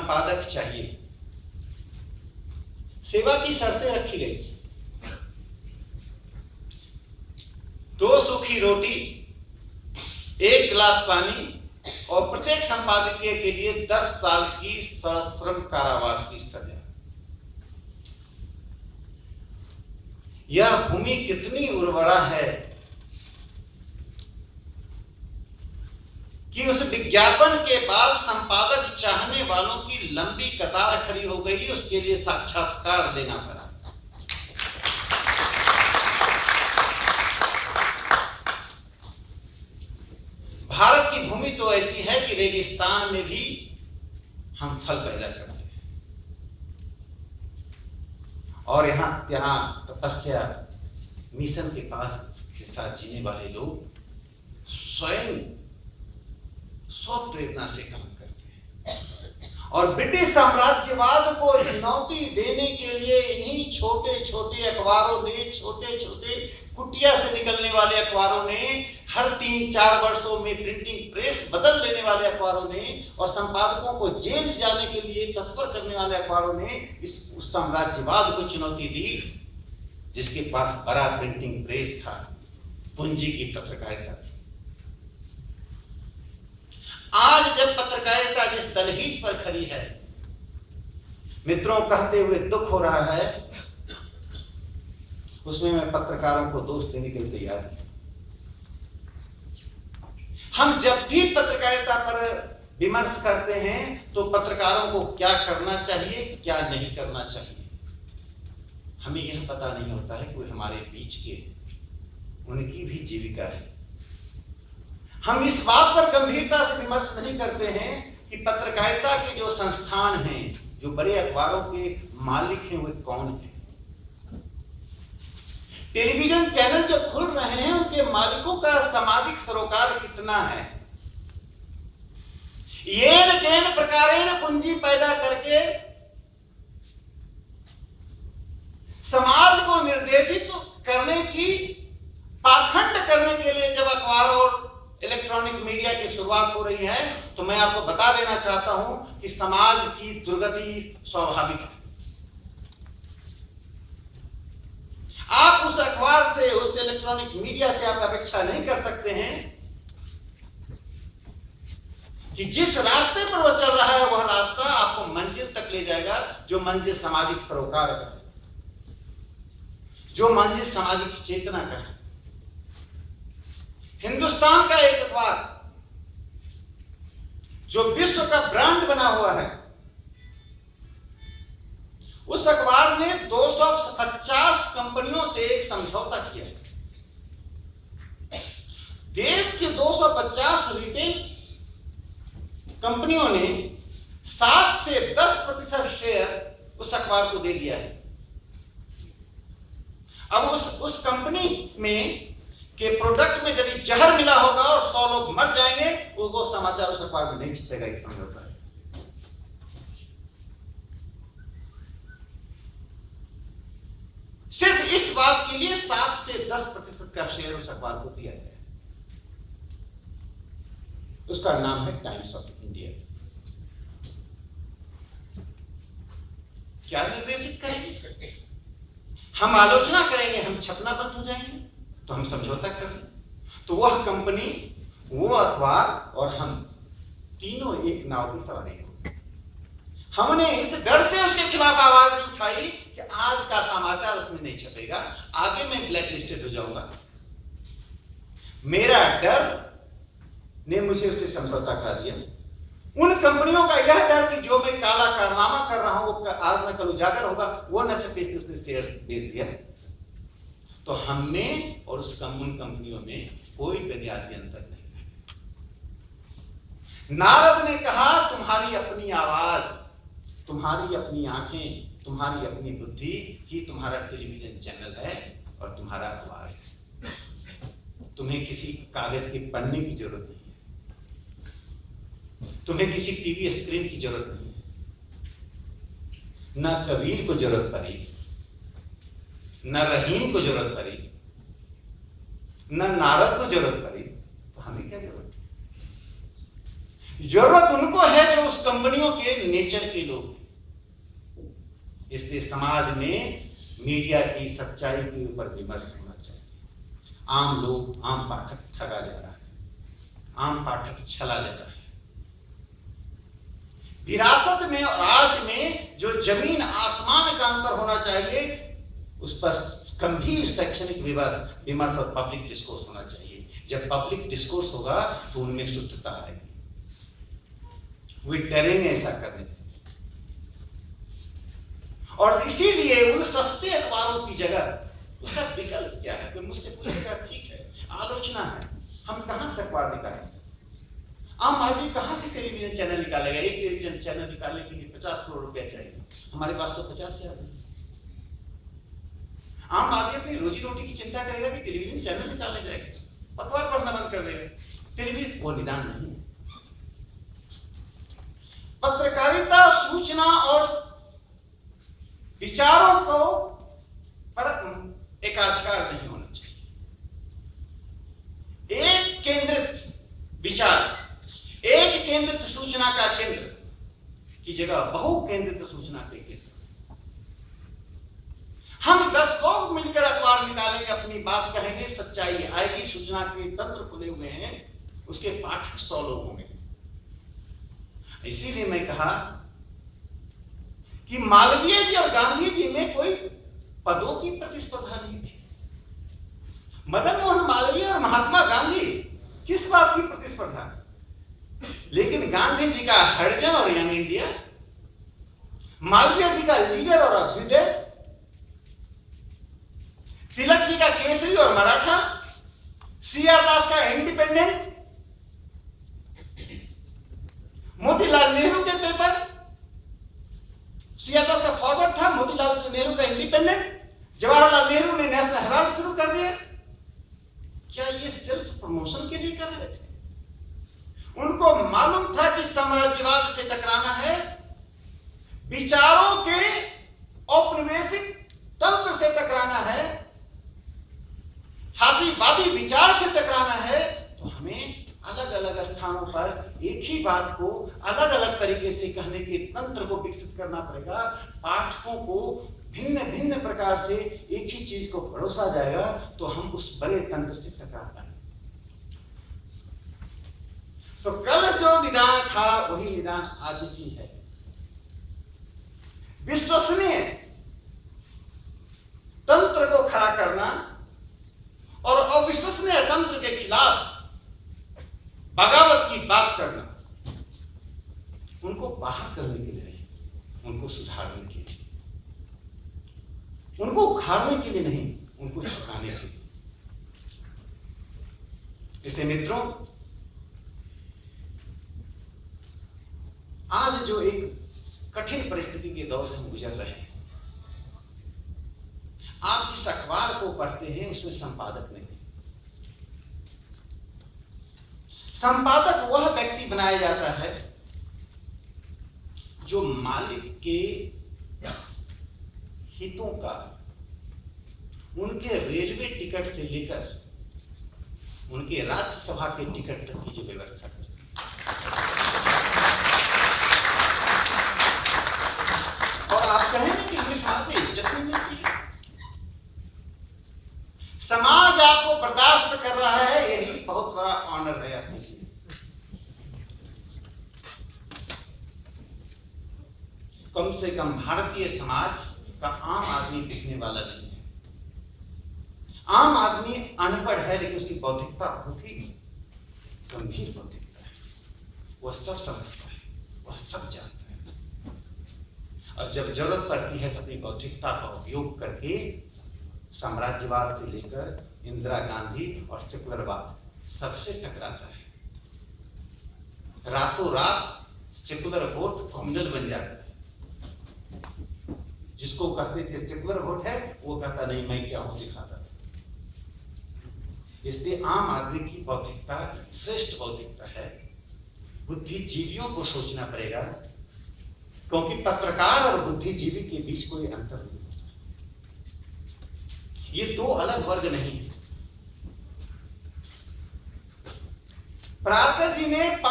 संपादक चाहिए। सेवा की शर्तें रखी गई थी, 2 सूखी रोटी, 1 गिलास पानी और प्रत्येक संपादकीय के लिए 10 साल की सश्रम कारावास की सजा। यह भूमि कितनी उर्वरा है कि उस विज्ञापन के बाद संपादक चाहने वालों की लंबी कतार खड़ी हो गई, उसके लिए साक्षात्कार लेना पड़ा। भारत की भूमि तो ऐसी है कि रेगिस्तान में भी हम फल पैदा करते हैं, और यहाँ तपस्या मिशन के पास के साथ जीने वाले लोग स्वयं स्वप्रेरणा से काम करते हैं, और ब्रिटिश साम्राज्यवाद को चुनौती देने के लिए इन्हीं छोटे छोटे अखबारों ने, छोटे छोटे कुटिया से निकलने वाले अखबारों ने, हर 3-4 वर्षों में प्रिंटिंग प्रेस बदल लेने वाले अखबारों ने, और संपादकों को जेल जाने के लिए तत्पर करने वाले अखबारों ने उस साम्राज्यवाद को चुनौती दी जिसके पास बड़ा प्रिंटिंग प्रेस था, पूंजी की पत्रकारिता थी। आज जब पत्रकारिता जिस दहलीज पर खड़ी है, मित्रों, कहते हुए दुख हो रहा है, उसमें मैं पत्रकारों को दोष देने के लिए तैयार हूं। हम जब भी पत्रकारिता पर विमर्श करते हैं तो पत्रकारों को क्या करना चाहिए, क्या नहीं करना चाहिए, हमें यह पता नहीं होता है कि वे हमारे बीच के, उनकी भी जीविका है। हम इस बात पर गंभीरता से विमर्श नहीं करते हैं कि पत्रकारिता के जो संस्थान हैं, जो बड़े अखबारों के मालिक हैं, वे कौन हैं। टेलीविजन चैनल जो खुल रहे हैं, उनके मालिकों का सामाजिक सरोकार कितना है। येन केन प्रकारेण पूंजी पैदा करके समाज को निर्देशित करने की, पाखंड करने के लिए जब अखबार और इलेक्ट्रॉनिक मीडिया की शुरुआत हो रही है, तो मैं आपको बता देना चाहता हूं कि समाज की दुर्गति स्वाभाविक है। आप उस अखबार से, उस इलेक्ट्रॉनिक मीडिया से आप अपेक्षा नहीं कर सकते हैं कि जिस रास्ते पर वो चल रहा है वह रास्ता आपको मंजिल तक ले जाएगा, जो मंजिल सामाजिक सरोकार का है, जो मंजिल सामाजिक चेतना का है। हिंदुस्तान का एक अखबार जो विश्व का ब्रांड बना हुआ है, उस अखबार ने 250 कंपनियों से एक समझौता किया। देश के 250 रिटेल कंपनियों ने 7 से 10% शेयर उस अखबार को दे दिया है। अब उस कंपनी में के प्रोडक्ट में यदि जहर मिला होगा और 100 लोग मर जाएंगे, वो समाचार उस अखबार में नहीं छपेगा, ये समझौता है। सिर्फ इस बात के लिए 7 से 10% का शेयर उस अखबार को दिया गया। उसका नाम है टाइम्स ऑफ इंडिया। क्या निर्देशित करेंगे? हम आलोचना करेंगे, हम छपना बंद हो जाएंगे, तो हम समझौता कर लें। तो वह कंपनी, वो अखबार और हम तीनों एक नाव की सवारी हो। हमने इस डर से उसके खिलाफ आवाज नहीं उठाई कि आज का समाचार उसमें नहीं छपेगा, आगे मैं ब्लैक लिस्टेड हो जाऊंगा। मेरा डर ने मुझे उससे समझौता करा दिया। उन कंपनियों का यह डर कि जो मैं काला कारनामा कर रहा हूं वो आज न कल उजागर होगा, वो न छपे, इसलिए उसने शेयर बेच दिया। तो हमने और उन कंपनियों में कोई बुनियादी अंतर नहीं है। नारद ने कहा, तुम्हारी अपनी आवाज, तुम्हारी अपनी आंखें, तुम्हारी अपनी बुद्धि ही तुम्हारा टेलीविजन चैनल है और तुम्हारा अखबार है। तुम्हें किसी कागज के पन्ने की जरूरत नहीं है, तुम्हें किसी टीवी स्क्रीन की जरूरत नहीं है, न कबीर को जरूरत पड़ी, न रहीम को जरूरत पड़ी, न नारद को जरूरत पड़ी, तो हमें क्या जरूरत है? जरूरत उनको है जो उस कंपनियों के नेचर के लोग। इसलिए समाज में मीडिया की सच्चाई के ऊपर विमर्श होना चाहिए। आम लोग, आम पाठक ठगा जा रहा है, आम पाठक छला जा रहा है। विरासत में और आज में जो जमीन आसमान का अंतर होना चाहिए, उस पर गंभीर शैक्षणिक विमर्श और पब्लिक डिस्कोर्स होना चाहिए। जब पब्लिक डिस्कोर्स होगा तो उनमें शुद्धता आएगी, वे डरेंगे ऐसा करने से। और इसीलिए उन सस्ते अखबारों की जगह उसका विकल्प क्या है? कोई मुझसे पूछेगा, ठीक है, आलोचना है, हम कहां से अखबार निकालें? आम आदमी कहां से टेलीविजन चैनल निकालेगा? एक टेलीविजन चैनल निकालने के लिए 50 करोड़ रुपया चाहिए, हमारे पास तो 50 से ज्यादा। आम आदमी अपनी रोजी रोटी की चिंता करेगा कि टेलीविजन चैनल निकालने जाएगा, अखबार पढ़ना बंद कर देगा। टेलीविजन वो निदान नहीं है। पत्रकारिता सूचना और विचारों को पर एकाधिकार नहीं होना चाहिए। एक केंद्रित विचार, एक केंद्रित सूचना का केंद्र की जगह बहु केंद्रित सूचना के केंद्र। हम 10 लोग मिलकर अखबार निकालेंगे, अपनी बात कहेंगे, सच्चाई आएगी, सूचना के तंत्र खुले हुए हैं, उसके पाठक 100 लोग होंगे। इसीलिए मैं कहा कि मालवीय जी और गांधी जी में कोई पदों की प्रतिस्पर्धा नहीं थी। मदन मोहन मालवीय और महात्मा गांधी किस बात की प्रतिस्पर्धा? लेकिन गांधी जी का हरिजन और यंग इंडिया, मालवीय जी का लीडर और अभ्युदय, तिलक जी का केसरी और मराठा, सीआर दास का इंडिपेंडेंट, मोतीलाल नेहरू के पेपर, सीआर दास का फॉरवर्ड था, मोतीलाल नेहरू का इंडिपेंडेंट, जवाहरलाल नेहरू ने नेशनल हेराल्ड शुरू कर दिया। क्या ये सिर्फ प्रमोशन के लिए कर रहे थे? उनको मालूम था कि साम्राज्यवाद से टकराना है, विचारों के औपनिवेशिक तंत्र से टकराना है, फांसीवादी विचार से टकराना है, तो हमें अलग अलग स्थानों पर एक ही बात को अलग अलग तरीके से कहने के तंत्र को विकसित करना पड़ेगा। पाठकों को भिन्न भिन्न प्रकार से एक ही चीज को परोसा जाएगा तो हम उस बड़े तंत्र से टकरा पाएंगे। तो कल जो निदान था वही निदान आज भी है। विश्वसनीय तंत्र को खड़ा करना और अविश्वसनीय तंत्र के खिलाफ बगावत की बात करना, उनको बाहर करने के लिए नहीं, उनको सुधारने के लिए, उनको उखाड़ने के लिए नहीं, उनको छुपाने के लिए। इसे मित्रों, आज जो एक कठिन परिस्थिति के दौर से हम गुजर रहे हैं, आप जिस अखबार को पढ़ते हैं उसमें संपादक नहीं। संपादक वह व्यक्ति बनाया जाता है जो मालिक के हितों का, उनके रेलवे टिकट से लेकर उनके राज्यसभा के टिकट तक की जो व्यवस्था कर और आप कहेंगे कि इंग्लिश में इज्जत नहीं मिलती है, समाज आपको बर्दाश्त कर रहा है, यही बहुत बड़ा ऑनर है आपके लिए। कम से कम भारतीय समाज का आम आदमी दिखने वाला नहीं है। आम आदमी अनपढ़ है लेकिन उसकी बौद्धिकता बहुत ही गंभीर बौद्धिकता है। वह सब समझता है, वह सब जानता है, और जब जरूरत पड़ती है तो अपनी बौद्धिकता का उपयोग करके साम्राज्यवाद से लेकर इंदिरा गांधी और सेकुलरवाद सबसे टकराता है। रातों रात सेकुलर वोट कम्युनल बन जाता है। जिसको कहते थे सेकुलर वोट है, वो कहता नहीं मैं क्या हूं दिखाता। इसलिए आम आदमी की बौद्धिकता श्रेष्ठ बौद्धिकता है। बुद्धिजीवियों को सोचना पड़ेगा, क्योंकि पत्रकार और बुद्धिजीवी के बीच कोई अंतर नहीं, ये दो अलग वर्ग नहीं है। प्रारकर जी ने